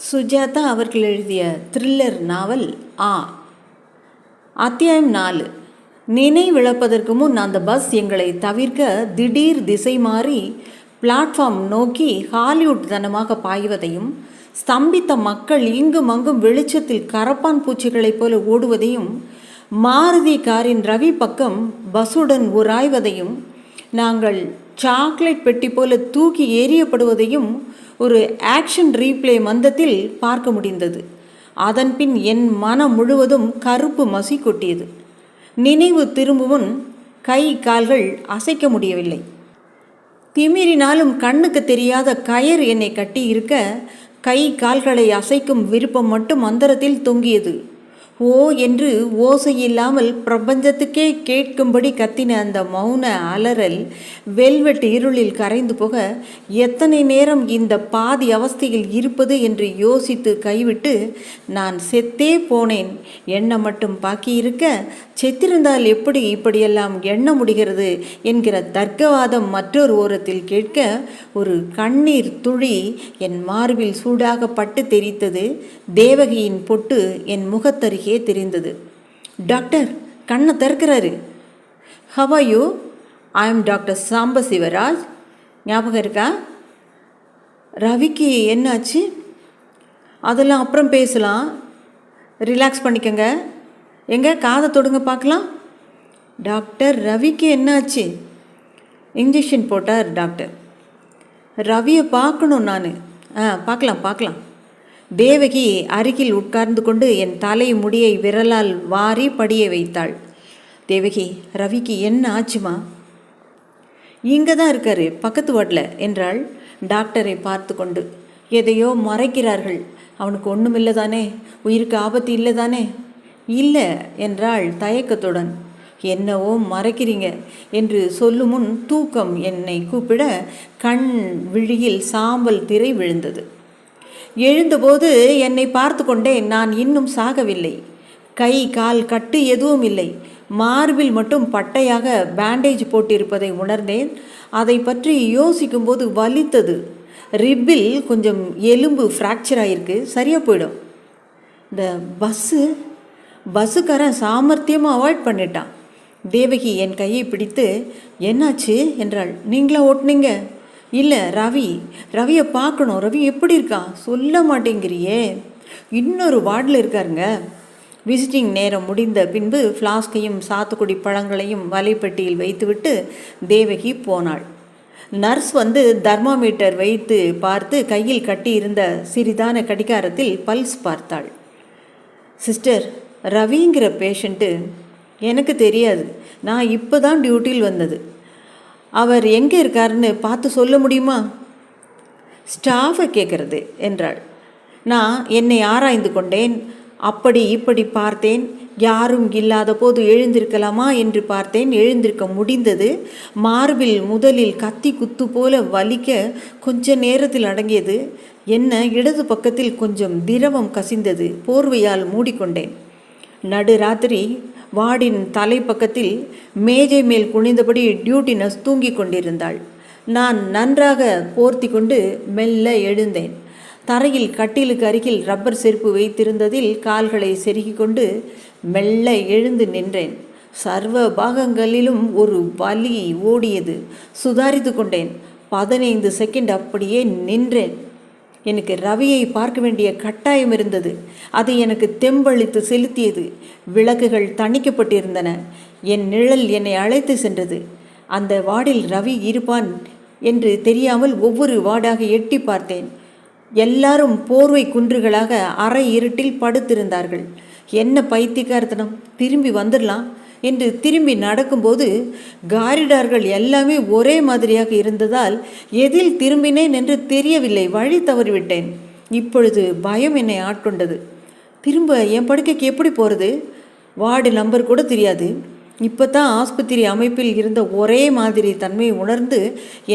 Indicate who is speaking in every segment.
Speaker 1: சுஜாதா அவர்கள் எழுதிய த்ரில்லர் நாவல் ஆ. அத்தியாயம் 4. நினைவிழப்பதற்கு முன் அந்த பஸ் எங்களை தவிர்க்க திடீர் திசை மாறி பிளாட்ஃபார்ம் நோக்கி ஹாலிவுட் தனமாக பாய்வதையும், ஸ்தம்பித்த மக்கள் இங்கும் அங்கும் வெளிச்சத்தில் கரப்பான் பூச்சிகளைப் போல ஓடுவதையும், மாருதி காரின் ரவி பக்கம் பஸ்ஸுடன் உராய்வதையும், நாங்கள் சாக்லேட் பெட்டி போல தூக்கி எறியப்படுவதையும் ஒரு ஆக்ஷன் ரீப்ளே மந்தத்தில் பார்க்க முடிந்தது. அதன்பின் என் மனம் முழுவதும் கருப்பு மசி கொட்டியது. நினைவு திரும்பும் கை கால்கள் அசைக்க முடியவில்லை. திமிரினாலும் கண்ணுக்கு தெரியாத கயர் என்னை கட்டி இருக்க, கை கால்களை அசைக்கும் விருப்பம் மட்டும் அந்தரத்தில் தொங்கியது. ஓ என்று ஓசையில்லாமல் பிரபஞ்சத்துக்கே கேட்கும்படி கத்தின அந்த மௌன அலறல் வெல்வெட் இருளில் கரைந்து போக, எத்தனை நேரம் இந்த பாதி அவஸ்தையில் இருப்பது என்று யோசித்து கைவிட்டு, நான் செத்தே போனேன் எண்ண மட்டும் பாக்கியிருக்க, செத்திருந்தால் எப்படி இப்படியெல்லாம் எண்ண முடிகிறது என்கிற தர்க்கவாதம் மற்றொரு ஓரத்தில் கேட்க, ஒரு கண்ணீர் துளி என் மார்பில் சூடாக பட்டு தெரித்தது. தேவகியின் பொட்டு என் முகத்தருகே தெரிந்தது. டாக்டர் கண்ணை திறக்கிறாரு. How are you? I am doctor Sambasivaraj. ஞாபகம் இருக்கா? ரவிக்கு என்னாச்சு? அதெல்லாம் அப்புறம் பேசலாம், ரிலாக்ஸ் பண்ணிக்கங்க. எங்கே காதை தொடுங்க பார்க்கலாம். டாக்டர் ரவிக்கு என்னாச்சு? இன்ஜெக்ஷன் போட்டார் டாக்டர். ரவியை பார்க்கணும் நான். பார்க்கலாம். தேவகி அருகில் உட்கார்ந்து கொண்டு என் தலை முடியை விரலால் வாரி படிய வைத்தாள். தேவகி, ரவிக்கு என்ன ஆச்சுமா? இங்கே தான் இருக்காரு, பக்கத்து வார்டில் என்றாள் டாக்டரை பார்த்து கொண்டு. எதையோ மறைக்கிறார்கள். அவனுக்கு ஒன்றும் இல்லை தானே? உயிருக்கு ஆபத்து இல்லை தானே? இல்லை என்றாள் தயக்கத்துடன். என்னவோ மறைக்கிறீங்க என்று சொல்லும் முன் தூக்கம் என்னை கூப்பிட கண் விழியில் சாம்பல் திரை விழுந்தது. எழுந்தபோது என்னை பார்த்து கொண்டே, நான் இன்னும் சாகவில்லை. கை கால் கட்டு எதுவும் இல்லை. மார்பில் மட்டும் பட்டையாக பேண்டேஜ் போட்டிருப்பதை உணர்ந்தேன். அதை பற்றி யோசிக்கும்போது வலித்தது. ரிப்பில் கொஞ்சம் எலும்பு ஃப்ராக்சர் ஆகிருக்கு, சரியாக போயிடும். இந்த பஸ்ஸுக்காரன் சாமர்த்தியமாக அவாய்ட் பண்ணிட்டான். தேவகி என் கையை பிடித்து, என்னாச்சு என்றாள். நீங்களா ஓட்டுனீங்க? இல்லை, ரவியை பார்க்கணும். ரவி எப்படி இருக்கான்? சொல்ல மாட்டேங்கிறியே. இன்னொரு வார்டில் இருக்காருங்க. விசிட்டிங் நேரம் முடிந்த பின்பு ஃப்ளாஸ்கையும் சாத்துக்குடி பழங்களையும் வலைப்பெட்டியில் வைத்துவிட்டு தேவகி போனாள். நர்ஸ் வந்து தெர்மாமீட்டர் வைத்து பார்த்து கையில் கட்டியிருந்த சிறிதான கடிகாரத்தில் பல்ஸ் பார்த்தாள். சிஸ்டர், ரவிங்கிற பேஷண்ட்டு எனக்கு தெரியாது. நான் இப்போ தான் டியூட்டியில் வந்தது. அவர் எங்கே இருக்காருன்னு பார்த்து சொல்ல முடியுமா? ஸ்டாஃபை கேட்குறது என்றாள். நான் என்னை ஆராய்ந்து கொண்டேன். அப்படி இப்படி பார்த்தேன். யாரும் இல்லாத போது எழுந்திருக்கலாமா என்று பார்த்தேன். எழுந்திருக்க முடிந்தது. மார்பில் முதலில் கத்தி குத்து போல வலிக்க கொஞ்ச நேரத்தில் அடங்கியது. என்ன இடது பக்கத்தில் கொஞ்சம் திரவம் கசிந்தது. போர்வையால் மூடிக்கொண்டேன். நடுராத்திரி வார்டின் தலைப்பக்கத்தில் மேஜை மேல் குனிந்தபடி டியூட்டி நர்ஸ் தூங்கி கொண்டிருந்தாள். நான் நன்றாக போர்த்தி கொண்டு மெல்ல எழுந்தேன். தரையில் கட்டிலுக்கு அருகில் ரப்பர் செருப்பு வைத்திருந்ததில் கால்களை செருகி கொண்டு மெல்ல எழுந்து நின்றேன். சர்வ பாகங்களிலும் ஒரு வலி ஓடியது. சுதாரித்து கொண்டேன். 15 செகண்ட் அப்படியே நின்றேன். எனக்கு ரவியை பார்க்க வேண்டிய கட்டாயம் இருந்தது. அது எனக்கு தெம்பளித்து செலுத்தியது. விளக்குகள் தணிக்கப்பட்டிருந்தன. என் நிழல் என்னை அழைத்து சென்றது. அந்த வார்டில் ரவி இருப்பான் என்று தெரியாமல் ஒவ்வொரு வார்டாக எட்டி பார்த்தேன். எல்லாரும் போர்வை குன்றுகளாக அரை இருட்டில் படுத்திருந்தார்கள். என்ன பைத்தியக்காரத்தனம், திரும்பி வந்துடலாம் என்று திரும்பி நடக்கும்போது காரிடார்கள் எல்லாமே ஒரே மாதிரியாக இருந்ததால் எதில் திரும்பினேன் என்று தெரியவில்லை. வழி தவறிவிட்டேன். இப்பொழுது பயம் என்னை ஆட்கொண்டது. திரும்ப என் படுக்கைக்கு எப்படி போகிறது? வார்டு நம்பர் கூட தெரியாது. இப்போ தான் ஆஸ்பத்திரி அமைப்பில் இருந்த ஒரே மாதிரி தன்மை உணர்ந்து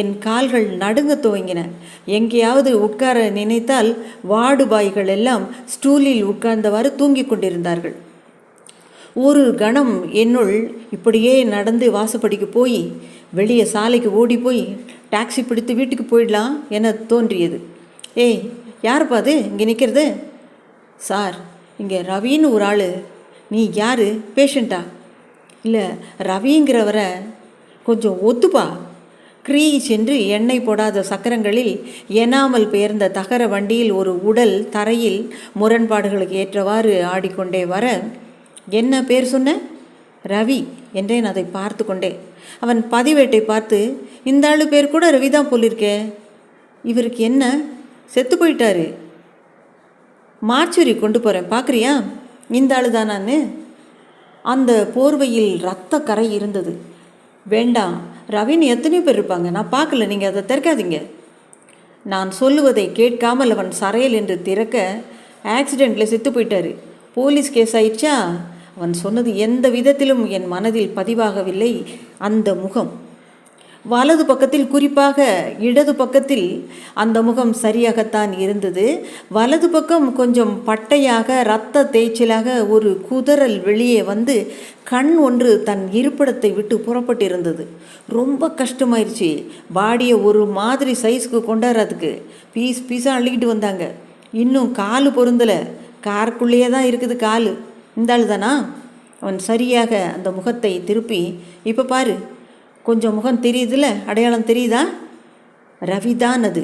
Speaker 1: என் கால்கள் நடுங்க துவங்கின. எங்கேயாவது உட்கார நினைத்தால் வார்டு பாய்கள் எல்லாம் ஸ்டூலில் உட்கார்ந்தவாறு தூங்கி கொண்டிருந்தார்கள். ஒரு கணம் என்னுள் இப்படியே நடந்து வாசப்படிக்கு போய் வெளியே சாலைக்கு ஓடி போய் டாக்ஸி பிடித்து வீட்டுக்கு போயிடலாம் என தோன்றியது. ஏய், யாருப்பா அது இங்கே நிற்கிறது? சார், இங்கே ரவின்னு ஒரு ஆள். நீ யார்? பேஷண்ட்டா? இல்லை, ரவிங்கிறவரை கொஞ்சம் ஒத்துப்பா. க்ரீச் என்று எண்ணெய் போடாத சக்கரங்களில் எனாமல் பெயர்ந்த தகர வண்டியில் ஒரு உடல் தரையில் முரண்பாடுகளுக்கு ஏற்றவாறு ஆடிக்கொண்டே வர, என்ன பேர் சொன்ன? ரவி என்றேன் அதை பார்த்து கொண்டே. அவன் பதிவேட்டை பார்த்து, இந்த ஆளு பேர் கூட ரவி தான் போலிருக்கே. இவருக்கு என்ன, செத்து போயிட்டாரு. மார்ச்சுரி கொண்டு போகிறேன், பார்க்குறியா? இந்த ஆளு தான் நான். அந்த போர்வையில் இரத்த கரை இருந்தது. வேண்டாம், ரவின்னு எத்தனையோ பேர் இருப்பாங்க, நான் பார்க்கல, நீங்கள் அதை திறக்காதீங்க. நான் சொல்லுவதை கேட்காமல் அவன் சரையல் என்று திறக்க, ஆக்சிடெண்ட்டில் செத்து போயிட்டாரு, போலீஸ் கேஸ் ஆயிடுச்சா? அவன் சொன்னது எந்த விதத்திலும் என் மனதில் பதிவாகவில்லை. அந்த முகம், வலது பக்கத்தில், குறிப்பாக இடது பக்கத்தில் அந்த முகம் சரியாகத்தான் இருந்தது. வலது பக்கம் கொஞ்சம் பட்டையாக இரத்த தேய்ச்சலாக ஒரு குதறல் வெளியே வந்து கண் ஒன்று தன் இருப்பிடத்தை விட்டு புறப்பட்டிருந்தது. ரொம்ப கஷ்டமாயிருச்சு. பாடியை ஒரு மாதிரி சைஸ்க்கு கொண்டாடுறதுக்கு பீஸ் பீஸாக அள்ளிக்கிட்டு வந்தாங்க. இன்னும் காலு பொருந்தலை, காருக்குள்ளேயே தான் இருக்குது காலு. இந்த ஆள் தானா? அவன் சரியாக அந்த முகத்தை திருப்பி, இப்போ பாரு, கொஞ்சம் முகம் தெரியுதுல்ல, அடையாளம் தெரியுதா? ரவிதான் அது.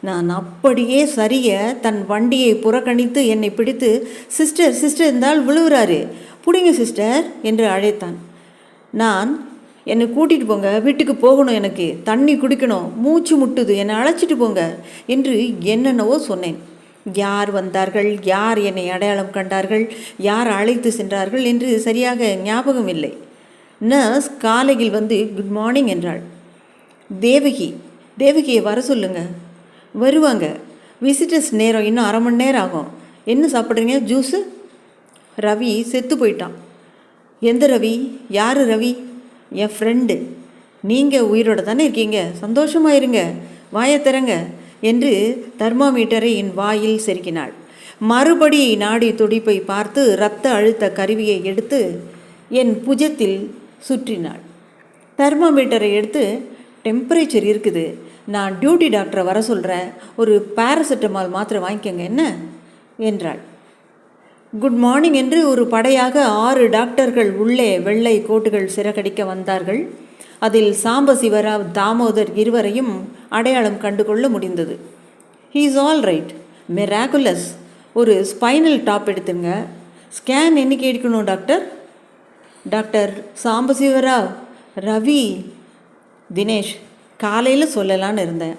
Speaker 1: நான் அப்படியே சரிய தன் வண்டியை புறக்கணித்து என்னை பிடித்து, சிஸ்டர் சிஸ்டர், இருந்தால் விழுவுறாரு, பிடிங்க சிஸ்டர் என்று அழைத்தான். நான், என்னை கூட்டிகிட்டு போங்க, வீட்டுக்கு போகணும், எனக்கு தண்ணி குடிக்கணும், மூச்சு முட்டுது, என்னை அழைச்சிட்டு போங்க என்று என்னென்னவோ சொன்னேன். யார் வந்தார்கள், யார் என்னை அடையாளம் கண்டார்கள், யார் அழைத்து சென்றார்கள் என்று சரியாக ஞாபகம் இல்லை. நர்ஸ் காலையில் வந்து குட் மார்னிங் என்றாள். தேவகியை வர சொல்லுங்க. வருவாங்க, விசிட்டர்ஸ் நேரம் இன்னும் அரை மணி நேரம் ஆகும். என்ன சாப்பிட்றீங்க? ஜூஸு? ரவி செத்து போயிட்டான். எந்த ரவி? யார் ரவி? என் ஃப்ரெண்டு. நீங்கள் உயிரோடு தானே இருக்கீங்க, சந்தோஷமாக இருங்க, வாயை திறங்க என்று தெர்மாமீட்டரை என் வாயில் செருக்கினாள். மறுபடி நாடி துடிப்பை பார்த்து இரத்த அழுத்த கருவியை எடுத்து என் புஜத்தில் சுற்றினாள். தெர்மாமீட்டரை எடுத்து, டெம்பரேச்சர் இருக்குது, நான் டியூட்டி டாக்டரை வர சொல்கிறேன், ஒரு பேராசிட்டமால் மாத்திரை வாங்கிக்கோங்க என்ன என்றாள். குட் மார்னிங் என்று ஒரு படையாக 6 டாக்டர்கள் உள்ளே வெள்ளை கோட்டுகள் சிறகடிக்க வந்தார்கள். அதில் சாம்பசிவராவ், தாமோதர் இருவரையும் அடையாளம் கண்டுகொள்ள முடிந்தது. He is all right, miraculous. ஒரு ஸ்பைனல் டாப் எடுத்துங்க. ஸ்கேன் என்னைக்கு எடுக்கணும் டாக்டர்? டாக்டர் சாம்பசிவராவ், ரவி. தினேஷ், காலையில் சொல்லலான்னு இருந்தேன்.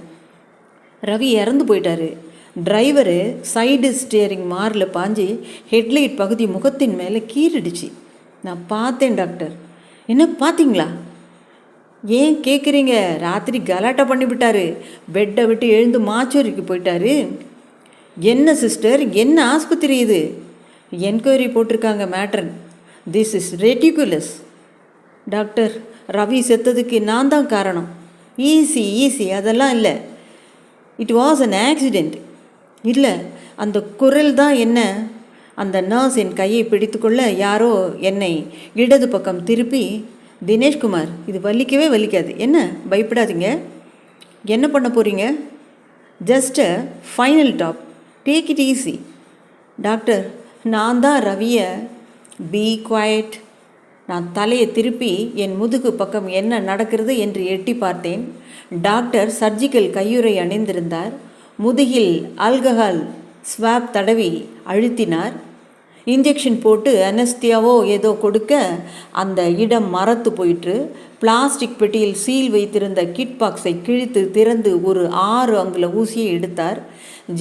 Speaker 1: ரவி இறந்து போயிட்டாரு. டிரைவரு சைடு ஸ்டியரிங் மாரில் பாஞ்சு ஹெட்லைட் பகுதி முகத்தின் மேலே கீறிடுச்சு. நான் பார்த்தேன் டாக்டர். என்ன பார்த்தீங்களா? ஏன் கேட்குறீங்க? ராத்திரி கலாட்டா பண்ணிவிட்டாரு, பெட்டை விட்டு எழுந்து மாச்சோரிக்கு போயிட்டாரு. என்ன சிஸ்டர், என்ன ஆஸ்பத்திரி இது? என்கொயரி போட்டிருக்காங்க matron. This is ridiculous. Doctor, Ravi செத்ததுக்கு நான் தான் காரணம். ஈஸி அதெல்லாம் இல்லை. It was an accident. இல்லை, அந்த குரல் தான் என்ன. அந்த நர்ஸ் என் கையை பிடித்துக்கொள்ள யாரோ என்னை இடது பக்கம் திருப்பி, தினேஷ்குமார், இது வலிக்கவே வலிக்காது, என்ன பயப்படாதீங்க. என்ன பண்ண போகிறீங்க? Just a final tap, take it easy. Doctor, நான் தான் ரவியை. Be quiet. நான் தலையை திருப்பி என் முதுகு பக்கம் என்ன நடக்கிறது என்று எட்டி பார்த்தேன். டாக்டர் சர்ஜிக்கல் கையுறை அணிந்திருந்தார். முதுகில் ஆல்கஹால் ஸ்வாப் தடவி அழுத்தினார். இன்ஜெக்ஷன் போட்டு அனஸ்தியாவோ ஏதோ கொடுக்க அந்த இடம் மரத்து போயிற்று. பிளாஸ்டிக் பெட்டியில் சீல் வைத்திருந்த கிட் பாக்ஸை கிழித்து திறந்து ஒரு 6 அங்குல ஊசியை எடுத்தார்.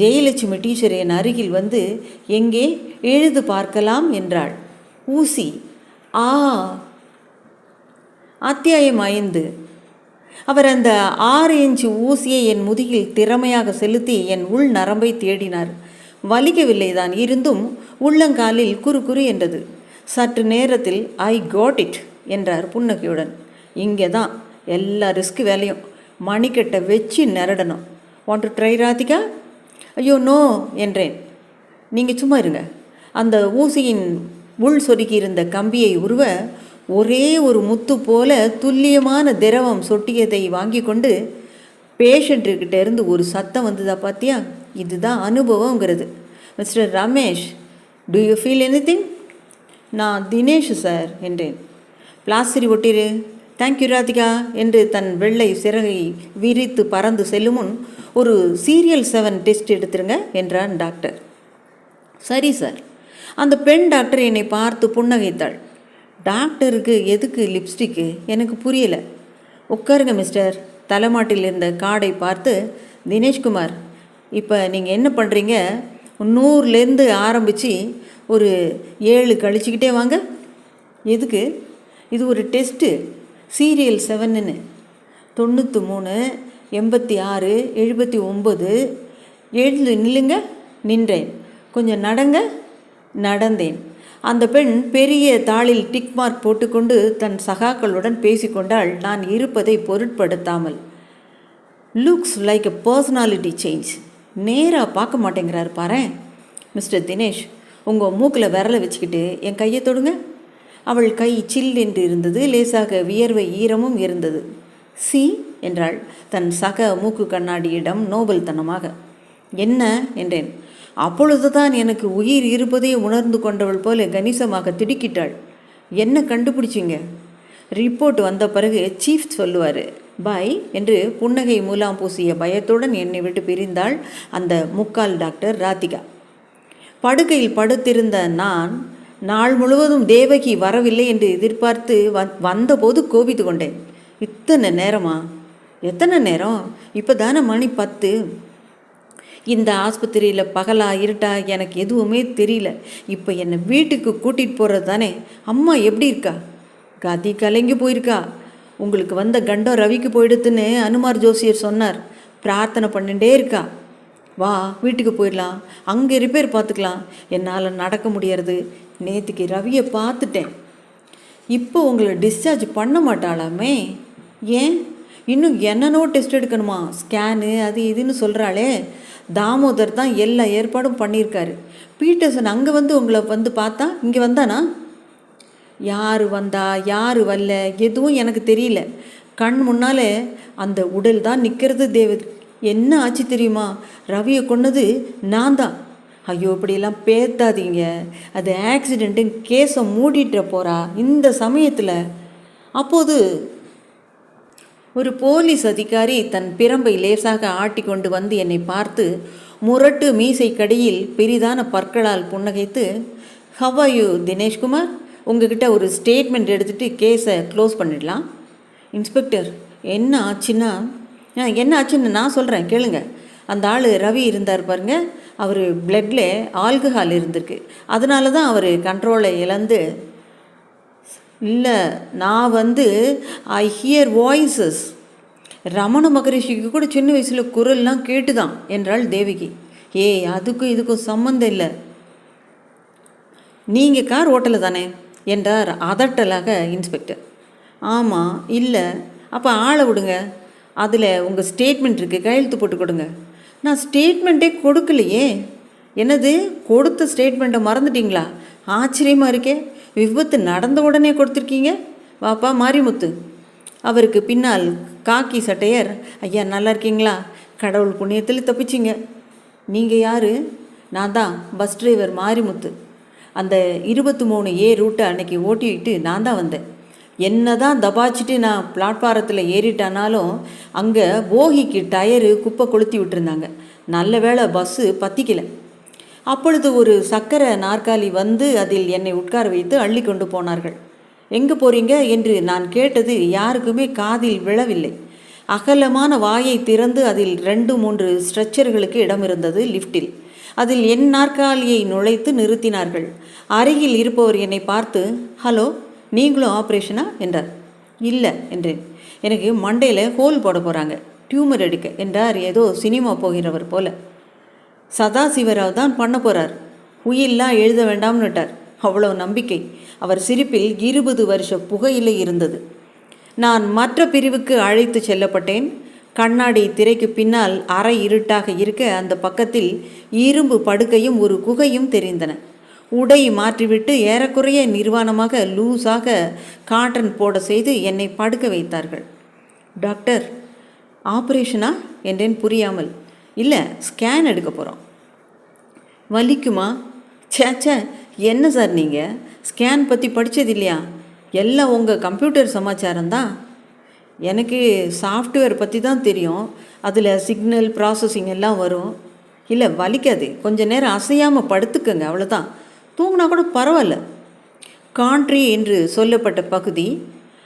Speaker 1: ஜெயலட்சுமி டீச்சர் என் அருகில் வந்து, எங்கே எழுது பார்க்கலாம் என்றாள். ஊசி. அத்தியாயம் 5. அவர் அந்த 6 இன்ச்சு ஊசியை என் முதுகில் திறமையாக செலுத்தி என் உள் நரம்பை தேடினார். வலிக்கவில்லை தான், இருந்தும் உள்ளங்காலில் குறு என்றது. சற்று நேரத்தில் ஐ காட் இட் என்றார் புன்னகையுடன். இங்கே தான் எல்லா ரிஸ்க் வேலையும், மணிக்கட்டை வச்சு நிரடணும். Want to try Radhika? ஐயோ நோ என்றேன். நீங்கள் சும்மா இருங்க. அந்த ஊசியின் உள் சொருக்கி இருந்த கம்பியை உருவ ஒரே ஒரு முத்து போல துல்லியமான திரவம் சொட்டியதை வாங்கி கொண்டு, பேஷண்ட்டுக்கிட்ட இருந்து ஒரு சத்தம் வந்ததா பார்த்தியா? இதுதான் அனுபவங்கிறது. Mister Ramesh, do you feel anything? நான் தினேஷ் சார் என்றேன். பிளாஸ்டரி ஒட்டிரு. தேங்க்யூ ராதிகா என்று தன் வெள்ளை சிறகை விரித்து பறந்து செல்லும் முன் ஒரு சீரியல் 7 டெஸ்ட் எடுத்துருங்க என்றான் டாக்டர். சரி சார். அந்த பெண் டாக்டர் என்னை பார்த்து புன்னகைத்தாள். டாக்டருக்கு எதுக்கு லிப்ஸ்டிக்கு எனக்கு புரியலை. உட்காருங்க மிஸ்டர். தலைமாட்டில் இருந்த கார்டை பார்த்து, தினேஷ்குமார், இப்போ நீங்கள் என்ன பண்ணுறீங்க? 100லேருந்து ஆரம்பித்து ஒரு 7 கழிச்சிக்கிட்டே வாங்க. எதுக்கு? இது ஒரு டெஸ்ட்டு, சீரியல் 7ன்னு. 93, 86, 79. எழுந்து நில்லுங்க. நின்றேன். கொஞ்சம் நடங்க. நடந்தேன். அந்த பெண் பெரிய தாளில் டிக் மார்க் போட்டுக்கொண்டு தன் சகாக்களுடன் பேசிக்கொண்டால் நான் இருப்பதை பொருட்படுத்தாமல். Looks like a personality change. நேராக பார்க்க மாட்டேங்கிறார் பாரு. மிஸ்டர் தினேஷ், உங்கள் மூக்கில் விரலை வச்சுக்கிட்டு என் கையை தொடுங்க. அவள் கை சில் என்று இருந்தது. லேசாக வியர்வை ஈரமும் இருந்தது. சி என்றாள் தன் சக மூக்கு கண்ணாடியிடம் நோபல்தனமாக. என்ன என்றேன். அப்பொழுதுதான் எனக்கு உயிர் இருப்பதை உணர்ந்து கொண்டவள் போல கணிசமாக திடுக்கிட்டாள். என்ன கண்டுபிடிச்சிங்க? ரிப்போர்ட் வந்த பிறகு சீஃப் சொல்லுவார். பாய் என்று புன்னகை மூலாம் பூசிய பயத்துடன் என்னை விட்டு பிரிந்தாள் அந்த முக்கால் டாக்டர் ராதிகா. படுக்கையில் படுத்திருந்த நான் நாள் முழுவதும் தேவகி வரவில்லை என்று எதிர்பார்த்து வந்தபோது கோபித்து கொண்டேன். இத்தனை நேரமா? எத்தனை நேரம்? இப்போ தானே மணி 10. இந்த ஆஸ்பத்திரியில் பகலா இருட்டா எனக்கு எதுவுமே தெரியல. இப்போ என்னை வீட்டுக்கு கூட்டிகிட்டு போகிறது தானே. அம்மா எப்படி இருக்கா? கதி கலங்கி போயிருக்கா. உங்களுக்கு வந்த கண்டம் ரவிக்கு போயிடுத்துன்னு அனுமார் ஜோசியர் சொன்னார். பிரார்த்தனை பண்ணிட்டே இருக்கா. வா வீட்டுக்கு போயிடலாம், அங்கே ரிப்பேர் பார்த்துக்கலாம். என்னால் நடக்க முடியறது. நேற்றுக்கு ரவியை பார்த்துட்டேன். இப்போ உங்களை டிஸ்சார்ஜ் பண்ண மாட்டாளாமே. ஏன்? இன்னும் என்னென்னோ டெஸ்ட் எடுக்கணுமா? ஸ்கேனு அது இதுன்னு சொல்கிறாளே. தாமோதர் தான் எல்லா ஏற்பாடும் பண்ணியிருக்காரு. பீட்டர்சன் அங்கே வந்து உங்களை வந்து பார்த்தா இங்கே வந்தானா? யார் வந்தா யார் வரல எதுவும் எனக்கு தெரியல. கண் முன்னாலே அந்த உடல் தான் நிற்கிறது. தேவ், என்ன ஆச்சு தெரியுமா? ரவியை கொன்னது நான் தான். ஐயோ, இப்படியெல்லாம் பேத்தாதீங்க. அது ஆக்சிடெண்ட்டு கேஸை மூடிட்டு போகிறா இந்த சமயத்தில். அப்போது ஒரு போலீஸ் அதிகாரி தன் பிரம்பை லேசாக ஆட்டி கொண்டு வந்து என்னை பார்த்து முரட்டு மீசை கடியில் பெரிதான பற்களால் புன்னகைத்து, ஹவ் ஆர் யூ தினேஷ்குமார்? உங்ககிட்ட ஒரு ஸ்டேட்மெண்ட் எடுத்துகிட்டு கேஸை க்ளோஸ் பண்ணிடலாம். இன்ஸ்பெக்டர், என்ன ஆச்சுன்னா நான் சொல்கிறேன் கேளுங்க. அந்த ஆள் ரவி இருந்தார் பாருங்க, அவர் பிளட்டில் ஆல்கஹால் இருந்திருக்கு. அதனால தான் அவர் கண்ட்ரோலை இழந்து. இல்லை, நான் ஐ ஹியர் வாய்ஸஸ். ரமண மகரிஷிக்கு கூட சின்ன வயசில் குரல்லாம் கேட்டுதான் என்றாள் தேவகி. ஏய், அதுக்கும் இதுக்கும் சம்மந்தம் இல்லை. நீங்கள் கார் ஓட்டலை தானே என்றார் அதட்டலாக இன்ஸ்பெக்டர். ஆமாம். இல்லை. அப்போ ஆளை விடுங்க. அதில் உங்கள் ஸ்டேட்மெண்ட் இருக்குது, கையெழுத்து போட்டு கொடுங்க. நான் ஸ்டேட்மெண்ட்டே கொடுக்கலையே. என்னது, கொடுத்த ஸ்டேட்மெண்ட்டை மறந்துட்டிங்களா? ஆச்சரியமாக இருக்கே. விபத்து நடந்த உடனே கொடுத்துருக்கீங்க. வாப்பா மாரிமுத்து. அவருக்கு பின்னால் காக்கி சட்டையர், ஐயா நல்லா இருக்கீங்களா? கடவுள் புண்ணியத்தில் தப்பிச்சிங்க. நீங்கள் யார்? நான் தான் பஸ் டிரைவர் மாரிமுத்து. அந்த 23A ரூட்டை அன்னைக்கு ஓட்டிக்கிட்டு நான் தான் வந்தேன். என்ன தான் தபாச்சிட்டு நான் பிளாட்பாரத்தில் ஏறிட்டானாலும் அங்கே போகிக்கு டயரு குப்பை கொளுத்தி விட்டுருந்தாங்க. நல்ல வேளை பஸ்ஸு பற்றிக்கலை. அப்பொழுது ஒரு சக்கரை நாற்காலி வந்து அதில் என்னை உட்கார வைத்து அள்ளி கொண்டு போனார்கள். எங்கே போகிறீங்க என்று நான் கேட்டது யாருக்குமே காதில் விழவில்லை. அகலமான வாயை திறந்து அதில் 2-3 ஸ்ட்ரெச்சர்களுக்கு இடம் இருந்தது லிஃப்டில். அதில் என் நாற்காலியை நுழைத்து நிறுத்தினார்கள். அருகில் இருப்பவர் என்னை பார்த்து, ஹலோ, நீங்களும் ஆப்ரேஷனா என்றார். இல்லை என்றேன். எனக்கு மண்டையில் ஹோல் போட போகிறாங்க, டியூமர் எடுக்க என்றார் ஏதோ சினிமா போகிறவர் போல. சதாசிவராவ் தான் பண்ண போகிறார், உயிரெல்லாம் எழுத வேண்டாம்னுட்டார். அவ்வளோ நம்பிக்கை. அவர் சிரிப்பில் 20 வருஷ புகையிலை இருந்தது. நான் மற்ற பிரிவுக்கு அழைத்து செல்லப்பட்டேன். கண்ணாடி திரைக்கு பின்னால் அரை இருட்டாக இருக்க அந்த பக்கத்தில் இரும்பு படுக்கையும் ஒரு குகையும் தெரிந்தன. உடை மாற்றிவிட்டு ஏறக்குறைய நிர்வாணமாக லூஸாக காட்டன் போட செய்து என்னை படுக்க வைத்தார்கள். டாக்டர், ஆப்ரேஷனா என்றேன் புரியாமல். இல்லை, ஸ்கேன் எடுக்க போகிறோம். வலிக்குமா? சேச்சே, என்ன சார் நீங்கள் ஸ்கேன் பற்றி படித்தது இல்லையா? எல்லாம் உங்கள் கம்ப்யூட்டர் சமாச்சாரம்தான். எனக்கு சாஃப்ட்வேர் பற்றி தான் தெரியும். அதில் சிக்னல் ப்ராசஸிங் எல்லாம் வரும். இல்லை, வலிக்காது. கொஞ்ச நேரம் அசையாமல் படுத்துக்கங்க, அவ்வளோதான். தூங்கினா கூட பரவாயில்ல. கான்ட்ரி என்று சொல்லப்பட்ட பகுதி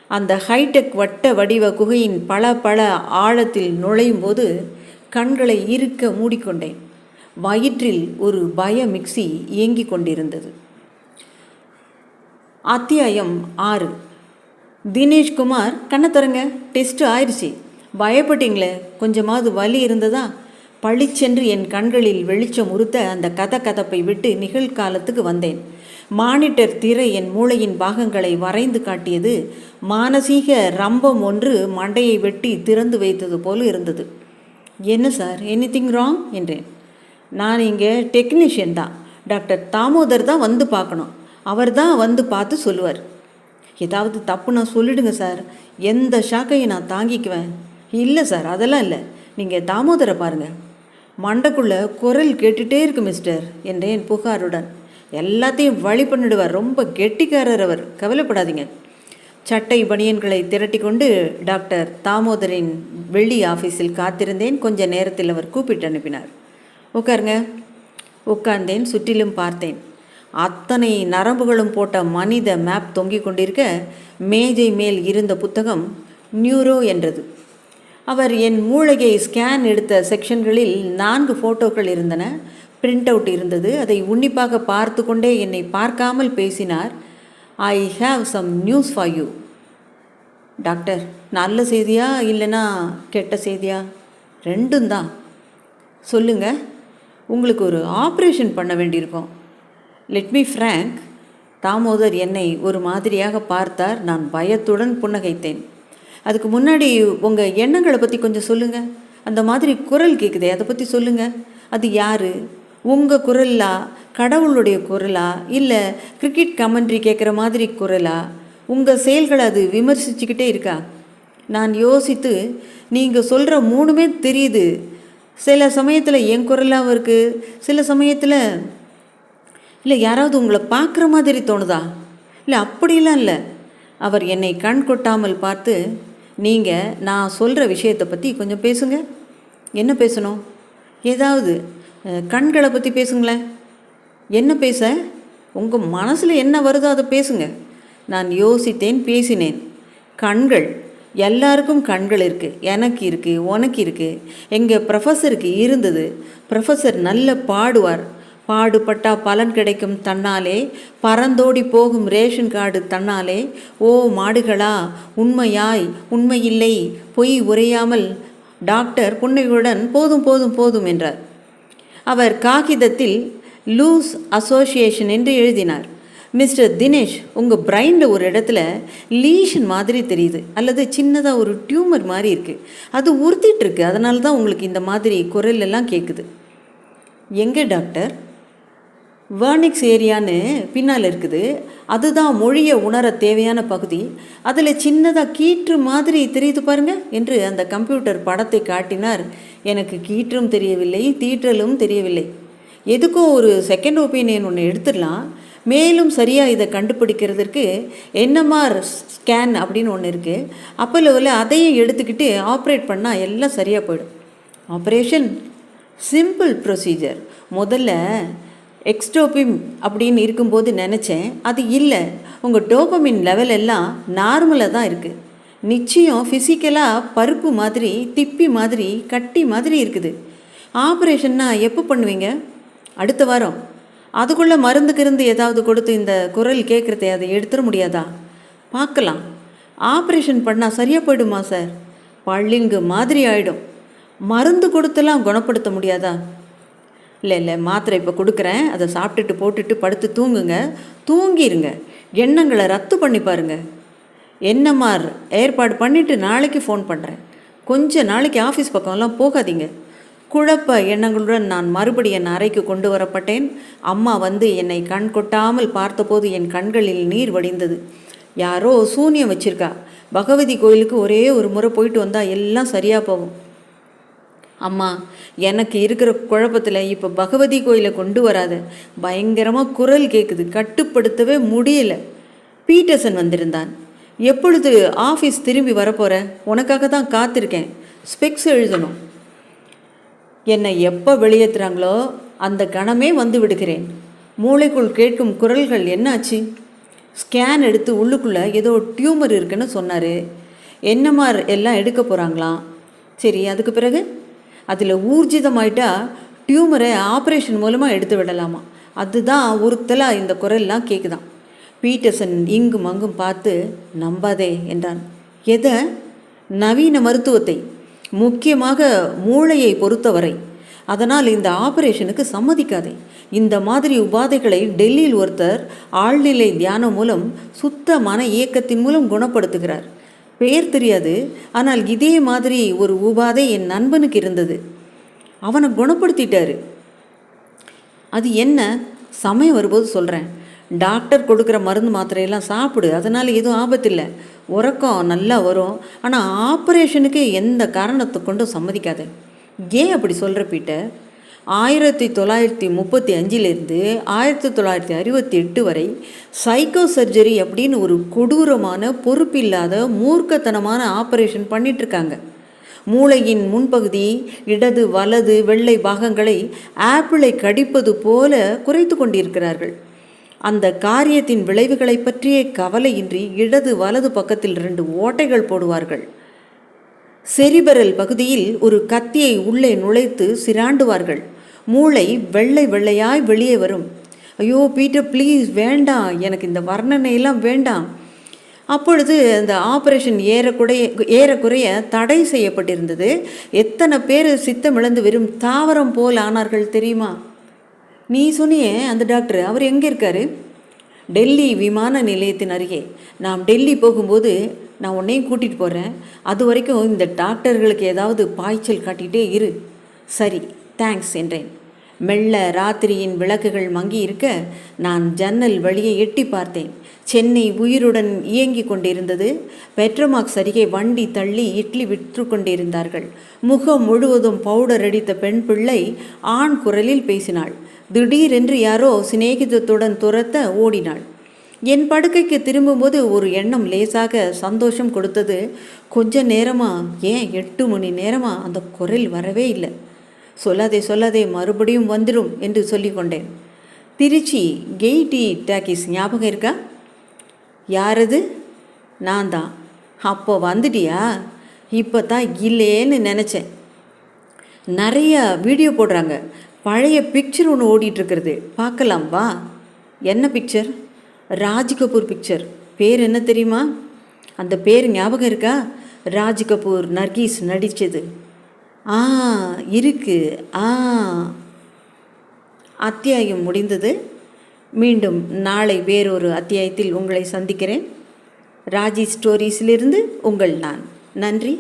Speaker 1: அந்த ஹைடெக் வட்ட வடிவ குகையின் பல ஆழத்தில் நுழையும் போது கண்களை இறுக்க மூடிக்கொண்டேன். வயிற்றில் ஒரு பய மிக்சி இயங்கிக் கொண்டிருந்தது. அத்தியாயம் 6. தினேஷ்குமார், கண்ணை தரங்க, டெஸ்ட் ஆயிடுச்சு. பயப்பட்டீங்களே, கொஞ்சமாவது வலி இருந்ததா? பளிச்சென்று என் கண்களில் வெளிச்சம் உறுத்த அந்த கதப்பை விட்டு நிகழ்காலத்துக்கு வந்தேன். மானிட்டர் திரை என் மூளையின் பாகங்களை வரைந்து காட்டியது. மானசீக ரம்பம் ஒன்று மண்டையை வெட்டி திறந்து வைத்தது போல இருந்தது. என்ன சார், எனிதிங் ராங் என்றேன். நான் இங்கே டெக்னீஷியன் தான். டாக்டர் தாமோதர் தான் வந்து பார்க்கணும். அவர் தான் வந்து பார்த்து சொல்லுவார். ஏதாவது தப்புனா சொல்லிடுங்க சார், எந்த ஷாக்கையும் நான் தாங்கிக்குவேன். இல்லை சார், அதெல்லாம் இல்லை. நீங்கள் தாமோதரை பாருங்கள், மண்டைக்குள்ளே குரல் கேட்டுகிட்டே இருக்கு மிஸ்டர் என்றேன் புகாருடன். எல்லாத்தையும் வழி பண்ணிடுவார், ரொம்ப கெட்டிக்காரர் அவர், கவலைப்படாதீங்க. சட்டை பனியன்களை திரட்டி கொண்டு டாக்டர் தாமோதரின் வெள்ளி ஆஃபீஸில் காத்திருந்தேன். கொஞ்ச நேரத்தில் அவர் கூப்பிட்டு அனுப்பினார். உட்காருங்க. உட்கார்ந்தேன். சுற்றிலும் பார்த்தேன். அத்தனை நரம்புகளும் போட்ட மனித மேப் தொங்கிக் கொண்டிருக்க மேஜை மேல் இருந்த புத்தகம் நியூரோ என்றது. அவர் என் மூளையை ஸ்கேன் எடுத்த செக்ஷன்களில் 4 ஃபோட்டோக்கள் இருந்தன. பிரிண்ட் அவுட் இருந்தது. அதை உன்னிப்பாக பார்த்து கொண்டே என்னை பார்க்காமல் பேசினார். I have some news for you. Doctor, நல்ல செய்தியா இல்லைன்னா கெட்ட செய்தியா? ரெண்டும் தான். சொல்லுங்கள். உங்களுக்கு ஒரு ஆப்ரேஷன் பண்ண வேண்டியிருக்கோம். Let me frank. தாமோதர் என்னை ஒரு மாதிரியாக பார்த்தார். நான் பயத்துடன் புன்னகைத்தேன். அதுக்கு முன்னாடி உங்கள் எண்ணங்களை பற்றி கொஞ்சம் சொல்லுங்கள். அந்த மாதிரி குரல் கேட்குதே, அதை பற்றி சொல்லுங்கள். அது யார்? உங்கள் குரலா, கடவுளுடைய குரலா, இல்லை கிரிக்கெட் கமெண்ட்ரி கேட்குற மாதிரி குரலா? உங்கள் செயல்களை அது விமர்சிச்சுக்கிட்டே இருக்கா? நான் யோசித்து, நீங்கள் சொல்கிற 3மே தெரியுது. சில சமயத்தில் என் குரலாகவும் இருக்குது, சில சமயத்தில் இல்லை யாராவது உங்களை பார்க்குற மாதிரி தோணுதா? இல்லை, அப்படிலாம் இல்லை. அவர் என்னை கண் கொட்டாமல் பார்த்து, நீங்கள் நான் சொல்கிற விஷயத்தை பற்றி கொஞ்சம் பேசுங்க. என்ன பேசணும்? ஏதாவது கண்களை பற்றி பேசுங்களேன். என்ன பேச? உங்கள் மனசில் என்ன வருதோ அதை பேசுங்க. நான் யோசித்தேன், பேசினேன். கண்கள், எல்லாருக்கும் கண்கள் இருக்குது. எனக்கு இருக்குது, உனக்கு இருக்குது, எங்கள் ப்ரொஃபஸருக்கு இருந்தது. ப்ரொஃபஸர் நல்ல பாடுவார். பாடுபட்டா பலன் கிடைக்கும் தன்னாலே, பறந்தோடி போகும் ரேஷன் கார்டு தன்னாலே. ஓ மாடுகளா, உண்மையாய் உண்மையில்லை பொய் உரையாமல் டாக்டர் புன்னையுடன் போதும் போதும் போதும் என்றார். அவர் காகிதத்தில் லூஸ் அசோசியேஷன் என்று எழுதினார். மிஸ்டர் தினேஷ், உங்கள் பிரைனில் ஒரு இடத்துல லீஷன் மாதிரி தெரியுது, அல்லது சின்னதாக ஒரு டியூமர் மாதிரி இருக்குது. அது உறுத்திட்டுருக்கு. அதனால தான் உங்களுக்கு இந்த மாதிரி குரல் எல்லாம் கேட்குது. எங்கே டாக்டர்? வேர்னிக்ஸ் ஏரியான்னு பின்னால் இருக்குது. அதுதான் மொழியை உணர தேவையான பகுதி. அதில் சின்னதாக கீற்று மாதிரி தெரியுது பாருங்கள் என்று அந்த கம்ப்யூட்டர் படத்தை காட்டினார். எனக்கு கீற்றும் தெரியவில்லை, தீற்றலும் தெரியவில்லை. எதுக்கும் ஒரு செகண்ட் ஒப்பீனியன் ஒன்று எடுத்துடலாம். மேலும் சரியாக இதை கண்டுபிடிக்கிறதுக்கு என்எம்ஆர் ஸ்கேன் அப்படின்னு ஒன்று இருக்குது. அப்போலோவில் அதையும் எடுத்துக்கிட்டு ஆப்ரேட் பண்ணால் எல்லாம் சரியாக போயிடும். Operation simple procedure. முதல்ல எக்ஸ்டோபிம் அப்படின்னு இருக்கும்போது நினச்சேன், அது இல்லை. உங்கள் டோபமின் லெவல் எல்லாம் நார்மலாக தான் இருக்குது. நிச்சயம் ஃபிசிக்கலாக பருப்பு மாதிரி, திப்பி மாதிரி, கட்டி மாதிரி இருக்குது. ஆப்ரேஷன்னா எப்போ பண்ணுவீங்க? அடுத்த வாரம். அதுக்குள்ளே மருந்துக்கிருந்து ஏதாவது கொடுத்து இந்த குரல் கேட்குறதே அதை எடுத்துட முடியாதா? பார்க்கலாம். ஆப்ரேஷன் பண்ணால் சரியாக போயிடுமா சார்? பள்ளிங்கு மாதிரி ஆகிடும். மருந்து கொடுத்தெல்லாம் குணப்படுத்த முடியாதா? இல்லை, மாத்திரை இப்போ கொடுக்குறேன், அதை சாப்பிட்டுட்டு போட்டுட்டு படுத்து தூங்குங்க. தூங்கிடுங்க. எண்ணங்களை ரத்து பண்ணி பாருங்கள். என்எம்ஆர் ஏற்பாடு பண்ணிவிட்டு நாளைக்கு ஃபோன் பண்ணுறேன். கொஞ்ச நாளைக்கு ஆஃபீஸ் பக்கம்லாம் போகாதீங்க. குழப்ப எண்ணங்களுடன் நான் மறுபடியும் என் அறைக்கு கொண்டு வரப்பட்டேன். அம்மா வந்து என்னை கண் கொட்டாமல் பார்த்தபோது என் கண்களில் நீர் வடிந்தது. யாரோ சூனியம் வச்சிருக்கா. பகவதி கோயிலுக்கு ஒரே ஒரு முறை போயிட்டு வந்தால் எல்லாம் சரியாக போகும். அம்மா, எனக்கு இருக்கிற குழப்பத்தில் இப்போ பகவதி கோயிலை கொண்டு வராத. பயங்கரமாக குரல் கேட்குது, கட்டுப்படுத்தவே முடியல. பீட்டர்சன் வந்திருந்தான். எப்பொழுது ஆஃபீஸ் திரும்பி வரப்போகிற? உனக்காக தான் காத்திருக்கேன். ஸ்பெக்ஸ் எழுதணும். என்னை எப்போ வெளியேற்றுறாங்களோ அந்த கணமே வந்து விடுகிறேன். மூளைக்குள் கேட்கும் குரல்கள் என்னாச்சு? ஸ்கேன் எடுத்து உள்ளுக்குள்ளே ஏதோ டியூமர் இருக்குன்னு சொன்னார். என்எம்ஆர் எல்லாம் எடுக்க போகிறாங்களாம். சரி, அதுக்கு பிறகு அதில் ஊர்ஜிதமாயிட்டா டியூமரை ஆப்ரேஷன் மூலமாக எடுத்து விடலாமா? அதுதான் ஒருத்தலாக இந்த குரல்லாம் கேட்குதான். பீட்டர்சன் இங்கும் அங்கும் பார்த்து நம்பாதே என்றான். எதை? நவீன மருத்துவத்தை, முக்கியமாக மூளையை பொறுத்தவரை. அதனால் இந்த ஆபரேஷனுக்கு சம்மதிக்காதே. இந்த மாதிரி உபாதைகளை டெல்லியில் ஒருத்தர் ஆழ்நிலை தியானம் மூலம் சுத்த மன இயக்கத்தின் மூலம் குணப்படுத்துகிறார். பெயர் தெரியாது, ஆனால் இதே மாதிரி ஒரு உபாதை என் நண்பனுக்கு இருந்தது. அவனை குணப்படுத்திட்டாரு. அது என்ன? சமயம் வரும்போது சொல்கிறேன். டாக்டர் கொடுக்குற மருந்து மாத்திரையெல்லாம் சாப்பிடு, அதனால் எதுவும் ஆபத்தில்லை. உறக்கம் நல்லா வரும். ஆனால் ஆப்ரேஷனுக்கு எந்த காரணத்தை கொண்டும் சம்மதிக்காத. ஏன் அப்படி சொல்கிற பீட்டர்? 1935 1968 வரை சைக்கோ சர்ஜரி அப்படின்னு ஒரு கொடூரமான, பொறுப்பில்லாத, மூர்க்கத்தனமான ஆப்ரேஷன் பண்ணிகிட்ருக்காங்க. மூளையின் முன்பகுதி, இடது வலது வெள்ளை பாகங்களை ஆப்பிளை கடிப்பது போல குறைத்து கொண்டிருக்கிறார்கள். அந்த காரியத்தின் விளைவுகளை பற்றிய கவலையின்றி இடது வலது பக்கத்தில் 2 ஓட்டைகள் போடுவார்கள். செரிபரல் பகுதியில் ஒரு கத்தியை உள்ளே நுழைத்து சிராண்டுவார்கள். மூளை வெள்ளை வெள்ளையாய் வெளியே வரும். ஐயோ பீட்டர், ப்ளீஸ், வேண்டாம், எனக்கு இந்த வர்ணனையெல்லாம் வேண்டாம். அப்பொழுது அந்த ஆப்ரேஷன் ஏறக்குறைய தடை செய்யப்பட்டிருந்தது. எத்தனை பேர் சித்தமிழந்து வெறும் தாவரம் போல் ஆனார்கள் தெரியுமா? நீ சொன்னியே அந்த டாக்டர், அவர் எங்கே இருக்காரு? டெல்லி விமான நிலையத்தின் அருகே. நாம் டெல்லி போகும்போது நான் உன்னையும் கூட்டிகிட்டு போகிறேன். அது வரைக்கும் இந்த டாக்டர்களுக்கு ஏதாவது பாய்ச்சல் காட்டிகிட்டே இரு. சரி, தேங்க்ஸ் என்றேன். மெல்ல ராத்திரியின் விளக்குகள் மங்கி இருக்க நான் ஜன்னல் வழியே எட்டி பார்த்தேன். சென்னை உயிருடன் இயங்கி கொண்டிருந்தது. பெட்ரோமாக்ஸ் அருகே வண்டி தள்ளி இட்லி விற்று கொண்டிருந்தார்கள். முகம் முழுவதும் பவுடர் அடித்த பெண் பிள்ளை ஆண் குரலில் பேசினாள். திடீரென்று யாரோ சிநேகிதத்துடன் துரத்த ஓடினாள். என் படுக்கைக்கு திரும்பும்போது ஒரு எண்ணம் லேசாக சந்தோஷம் கொடுத்தது. கொஞ்ச நேரமாக, ஏன் 8 மணி நேரமாக அந்த குரல் வரவே இல்லை. சொல்லாதே, மறுபடியும் வந்துடும் என்று சொல்லிக்கொண்டேன். திருச்சி கெய்டி டாக்கீஸ் ஞாபகம் இருக்கா? யாரது? நான் தான். அப்போ வந்துட்டியா? இப்போ தான் இல்லேன்னு நினச்சேன். நிறைய வீடியோ போடுறாங்க. பழைய பிக்சர் ஒன்று ஓடிட்டுருக்கிறது, பார்க்கலாம் வா. என்ன பிக்சர்? ராஜ் கபூர் பிக்சர். பேர் என்ன தெரியுமா? அந்த பேர் ஞாபகம் இருக்கா? ராஜ் கபூர், நர்கீஸ் நடித்தது. இருக்கு. அத்தியாயம் முடிந்தது. மீண்டும் நாளை வேறொரு அத்தியாயத்தில் உங்களை சந்திக்கிறேன். ராஜி ஸ்டோரீஸிலிருந்து உங்கள் நான். நன்றி.